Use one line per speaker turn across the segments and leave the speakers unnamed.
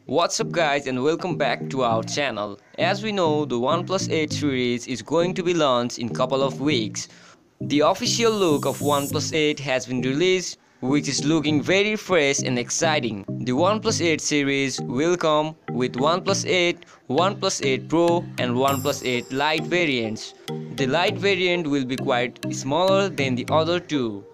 What's up guys, and welcome back to our channel. As we know, the OnePlus 8 series is going to be launched in couple of weeks. The official look of OnePlus 8 has been released, which is looking very fresh and exciting. The OnePlus 8 series will come with OnePlus 8, OnePlus 8 Pro and OnePlus 8 Lite variants. The Lite variant will be quite smaller than the other two.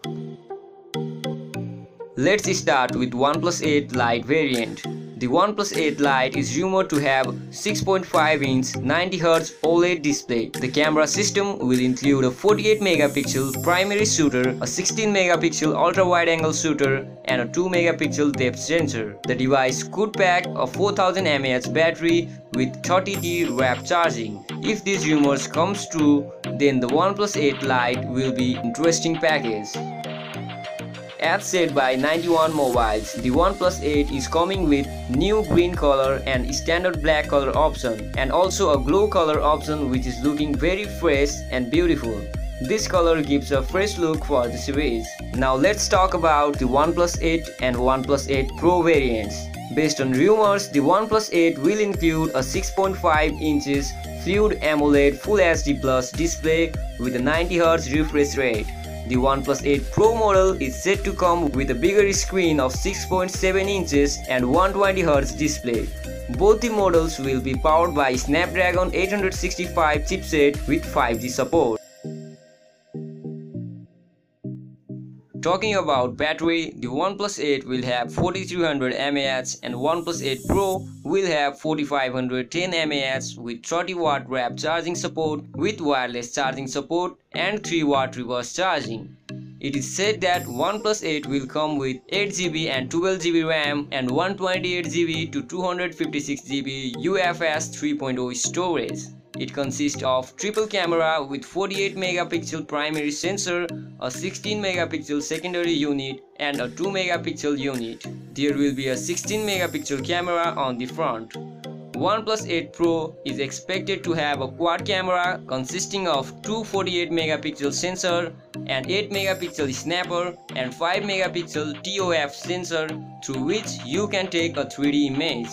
Let's start with OnePlus 8 Lite variant. The OnePlus 8 Lite is rumored to have 6.5-inch 90Hz OLED display. The camera system will include a 48-megapixel primary shooter, a 16-megapixel ultra-wide-angle shooter, and a 2-megapixel depth sensor. The device could pack a 4000 mAh battery with 30D rapid charging. If these rumors comes true, then the OnePlus 8 Lite will be an interesting package. As said by 91 Mobiles, the OnePlus 8 is coming with new green color and standard black color option, and also a glow color option which is looking very fresh and beautiful. This color gives a fresh look for the series. Now let's talk about the OnePlus 8 and OnePlus 8 Pro variants. Based on rumors, the OnePlus 8 will include a 6.5 inches Fluid AMOLED Full HD Plus display with a 90Hz refresh rate. The OnePlus 8 Pro model is set to come with a bigger screen of 6.7 inches and 120Hz display. Both the models will be powered by Snapdragon 865 chipset with 5G support. Talking about battery, the OnePlus 8 will have 4300 mAh and OnePlus 8 Pro will have 4510 mAh with 30W rapid charging support with wireless charging support and 3W reverse charging. It is said that OnePlus 8 will come with 8GB and 12GB RAM and 128GB to 256GB UFS 3.0 storage. It consists of triple camera with 48-megapixel primary sensor, a 16-megapixel secondary unit and a 2-megapixel unit. There will be a 16-megapixel camera on the front. OnePlus 8 Pro is expected to have a quad camera consisting of two 48-megapixel sensor, an 8-megapixel snapper and 5-megapixel TOF sensor through which you can take a 3D image.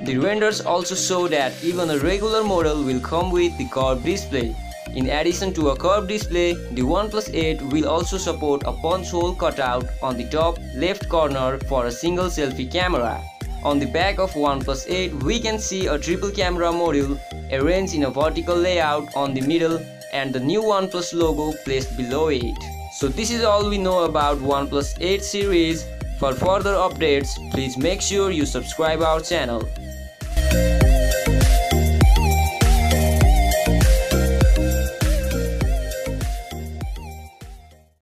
The renders also show that even a regular model will come with the curved display. In addition to a curved display, the OnePlus 8 will also support a punch hole cutout on the top left corner for a single selfie camera. On the back of OnePlus 8, we can see a triple camera module arranged in a vertical layout on the middle and the new OnePlus logo placed below it. So this is all we know about OnePlus 8 series. For further updates, please make sure you subscribe our channel.